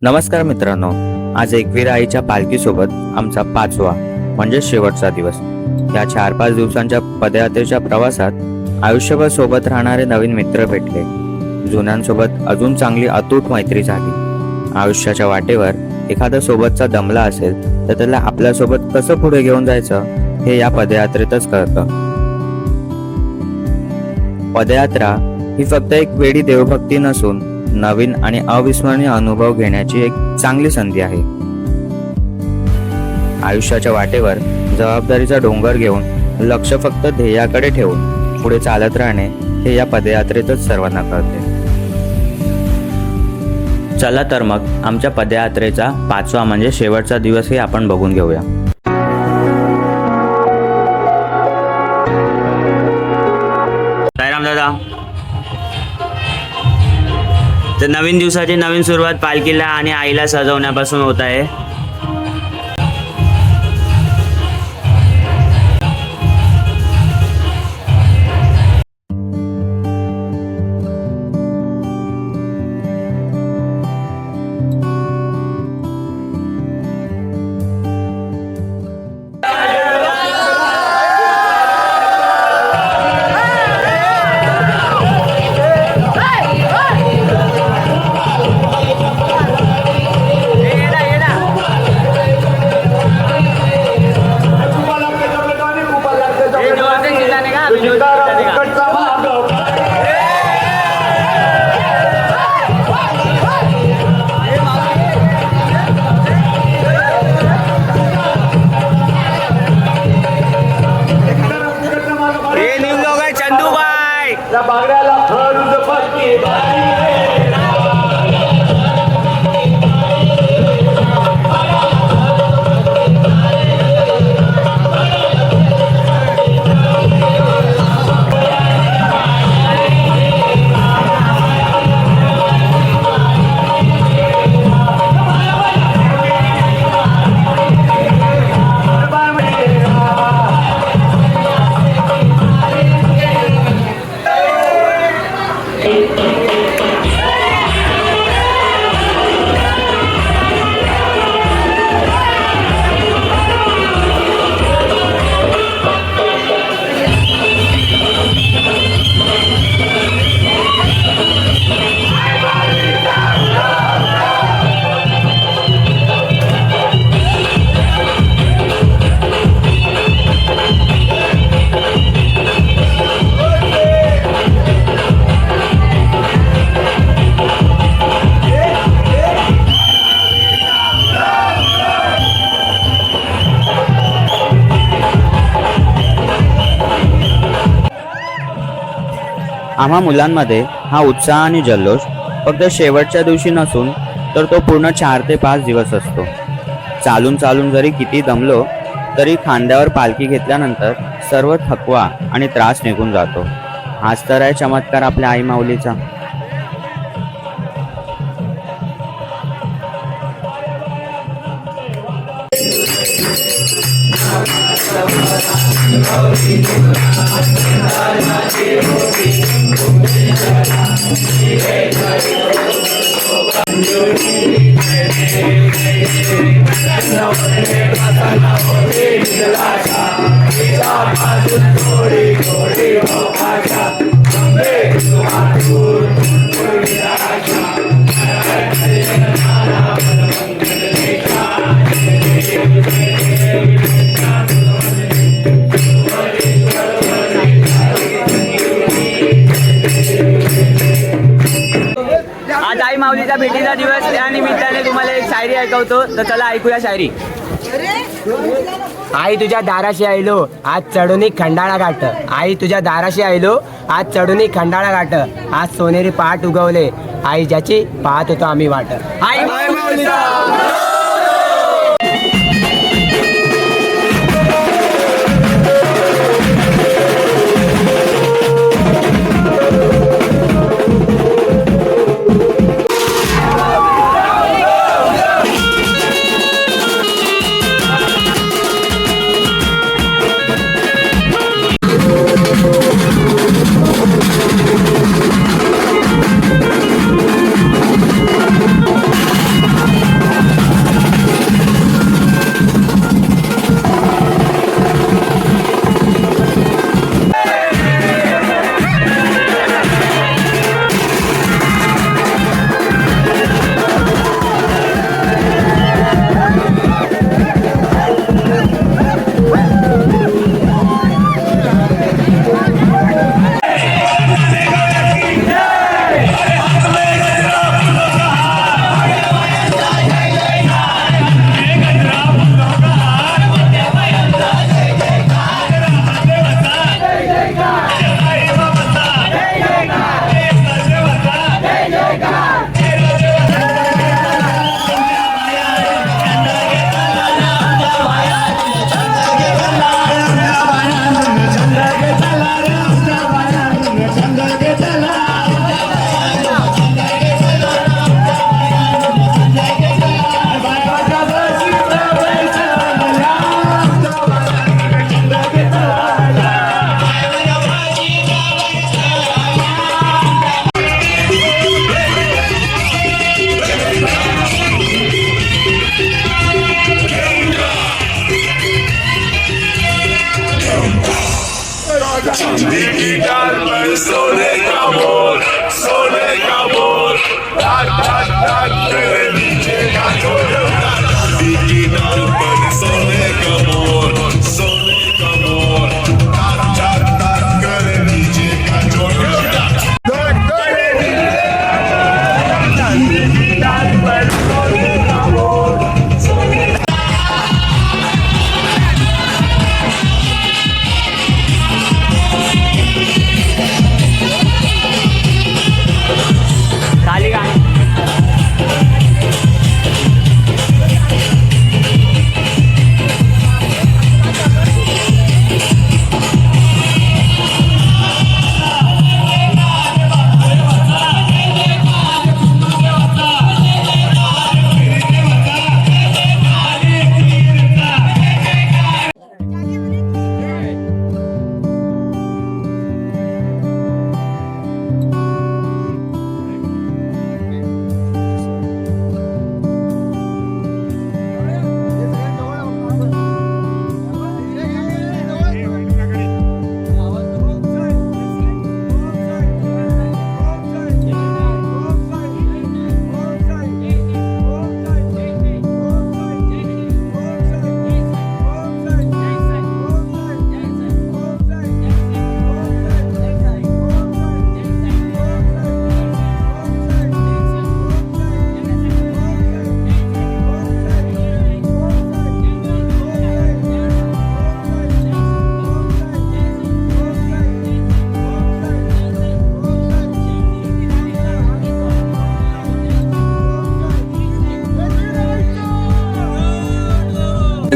नमस्कार मित्रांनो, आज एकवीर आईच्या पालखीसोबत आमचा 5वा म्हणजे शेवटचा दिवस. या 4-5 दिवसांच्या पदयात्रेच्या प्रवासात आयुष्यभर सोबत राहणारे नवीन मित्र भेटले. जुन्यांसोबत अजून चांगली अतूट मैत्री झाली. आयुष्याच्या वाटेवर एखादा सोबतचा दमला असेल तर त्याला आपल्यासोबत कसं पुढे घेऊन जायचं हे या पदयात्रेतच कळतं. पदयात्रा ही फक्त एक वेडी देवभक्ती नसून नवीन आणि अविस्मरणीय अनुभव घेण्याची एक चांगली संधी आहे. आयुष्याच्या वाटेवर जबाबदारीचा डोंगर घेऊन लक्ष फक्त ध्येयाकडे ठेवून पुढे चालत राहणे हे या पदयात्रेतच सर्वांना कळते. चला तर मग आमच्या पदयात्रेचा 5वा म्हणजे शेवटचा दिवस हे आपण बघून घेऊया. दादा, तर नवीन दिवसाची नवीन सुरुवात पालखीला आणि आईला सजवण्यापासून होत आहे. आम्हा मुलांमध्ये हा उत्साह आणि जल्लोष फक्त शेवटच्या दिवशी नसून तर तो पूर्ण 4 ते 5 दिवस असतो. चालून चालून जरी किती दमलो तरी खांद्यावर पालखी घेतल्यानंतर सर्व थकवा आणि त्रास निघून जातो. हाच तर आहे चमत्कार आपल्या आई माऊलीचा. आज आई माऊलीचा भेटीचा दिवस, त्या निमित्ताने तुम्हाला एक शायरी ऐकवतो, तर चला ऐकूया शायरी. आई तुझ्या दाराशी आयलो आज चढून खंडाळा घाट. आई तुझ्या दाराशी आयलो आज चढून खंडाळा घाट. आज सोनेरी पहाट उगवले आई ज्याची पाहत होतो आम्ही वाट. आई माऊलीचा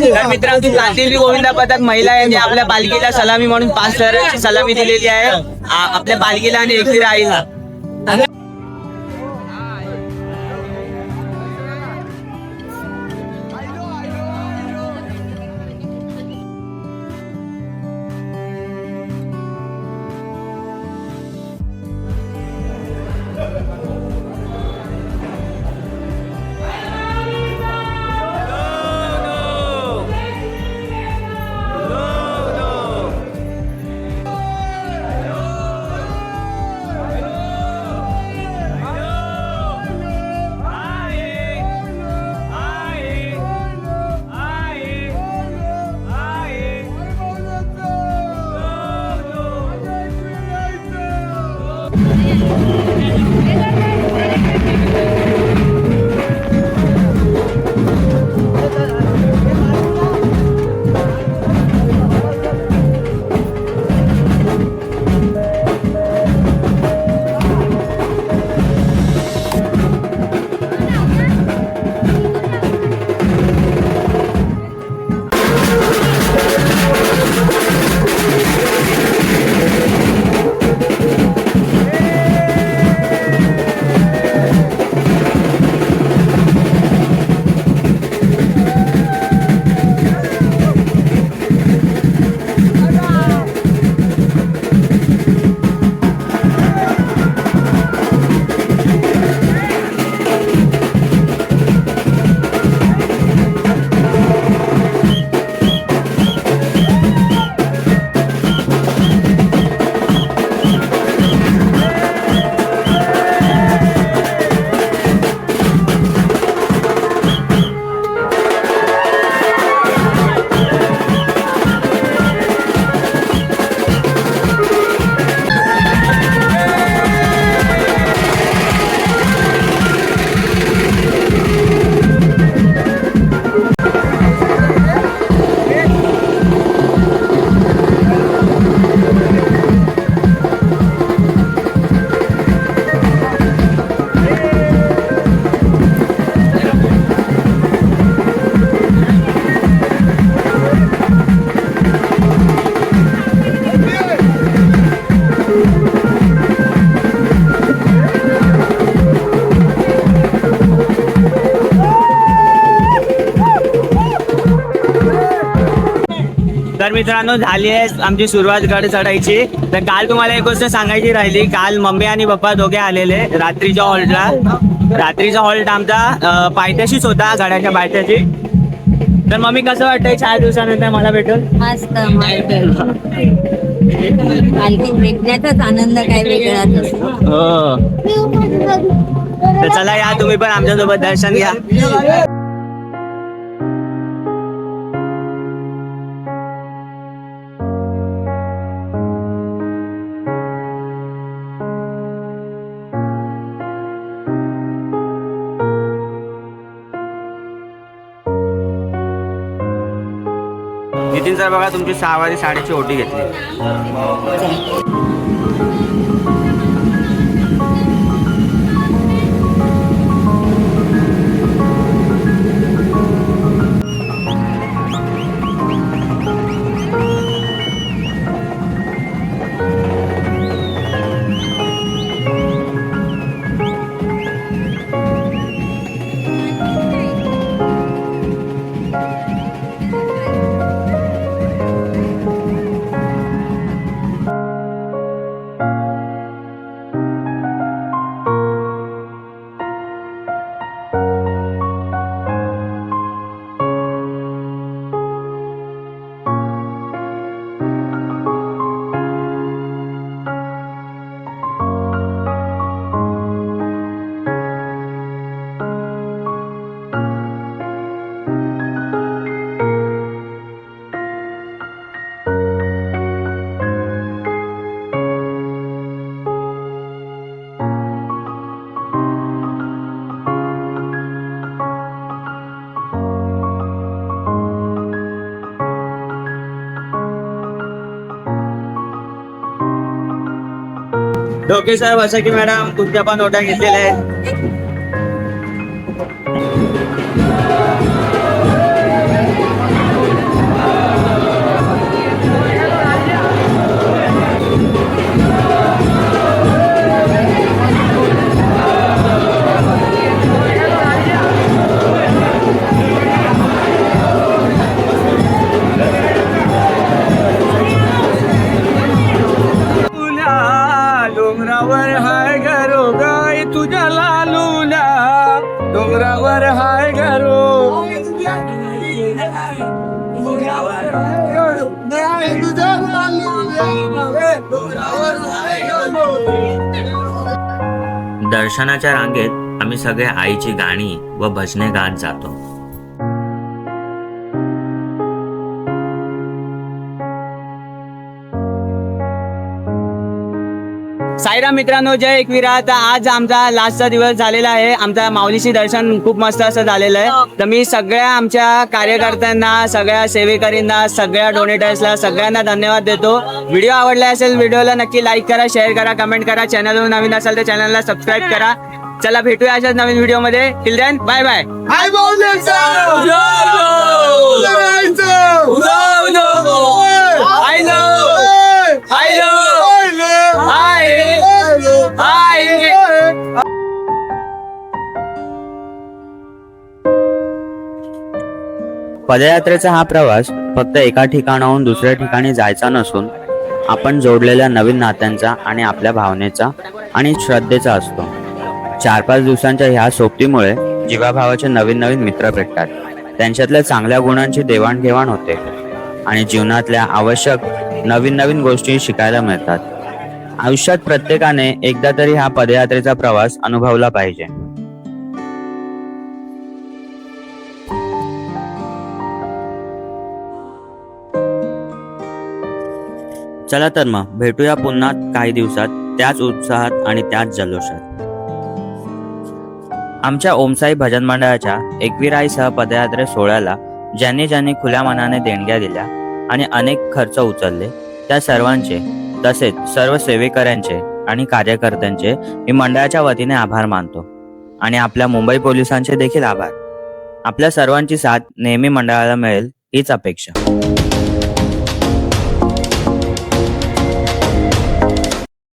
तर मित्रांनो गांधीजी गोविंदा पथक महिला यांनी आपल्या पालखीला सलामी म्हणून 5 फेऱ्याची सलामी दिलेली आहे आपल्या पालखीला आणि एकविरा आईला. तर मित्रांनो झाली आहे आमची सुरुवात गड चढायची. तर काल तुम्हाला एक गोष्ट सांगायची राहिली. काल मम्मी आणि पप्पा दोघे आलेले रात्रीच्या हॉल्टला. रात्रीचा हॉल्ट आमचा पायथ्याशीच होता, गडाच्या पायथ्याशी. तर मम्मी कसं वाटतंय 4 दिवसानंतर मला भेटून? मस्त पालखी भेटण्याचाच आनंद काय वेगळाच असतो. हो. तर चला या तुम्ही पण आमच्यासोबत दर्शन घ्या. नितीन सर बघा तुमची 6 वारी साडीची ओटी घेतली. डोके सर वसकी मॅडम तुमच्या पण नोटा घेतलेल्या आहेत. दर्शनाच्या रांगेत आम्ही सगळे आईची गाणी व भजने गात जातो. साईराम मित्रांनो, जय एकविरा. तर आज आमचा लास्टचा दिवस झालेला आहे. आमचा माऊलीशी दर्शन खूप मस्त असं झालेलं आहे. तर मी सगळ्या आमच्या कार्यकर्त्यांना, सगळ्या सेवेकरींना, सगळ्या डोनेटर्सला सगळ्यांना धन्यवाद देतो. व्हिडिओ आवडला असेल व्हिडिओला नक्की लाईक करा, शेअर करा, कमेंट करा. चॅनलवर नवीन असेल तर चॅनलला सबस्क्राईब करा. चला भेटूया अशाच नवीन व्हिडिओमध्ये. Till then bye bye. पदयात्रेचा हा प्रवास फक्त एका ठिकाणाहून दुसऱ्या ठिकाणी जायचा नसून आपण जोडलेल्या नवीन नात्यांचा आणि आपल्या भावनेचा आणि श्रद्धेचा असतो. 4-5 दिवसांच्या ह्या सोबतीमुळे जीवाभावाचे नवीन नवीन मित्र भेटतात. त्यांच्यातल्या चांगल्या गुणांची देवाणघेवाण होते आणि जीवनातल्या आवश्यक नवीन नवीन गोष्टी शिकायला मिळतात. आयुष्यात प्रत्येकाने एकदा तरी हा पदयात्रेचा प्रवास अनुभवला पाहिजे. चला तर मग भेटूया पुन्हा काही दिवसात, त्याच उत्साहात आणि त्याच जल्लोषात. आमच्या ओमसाई भजन मंडळाच्या एकविराईसह पदयात्रे सोहळ्याला ज्यांनी ज्यांनी खुल्या मनाने देणग्या दिल्या आणि अनेक खर्च उचलले त्या सर्वांचे, तसेच सर्व सेवेकऱ्यांचे आणि कार्यकर्त्यांचे मी मंडळाच्या वतीने आभार मानतो आणि आपल्या मुंबई पोलिसांचे देखील आभार. आपल्या सर्वांची साथ नेहमी मंडळाला मिळेल हीच अपेक्षा.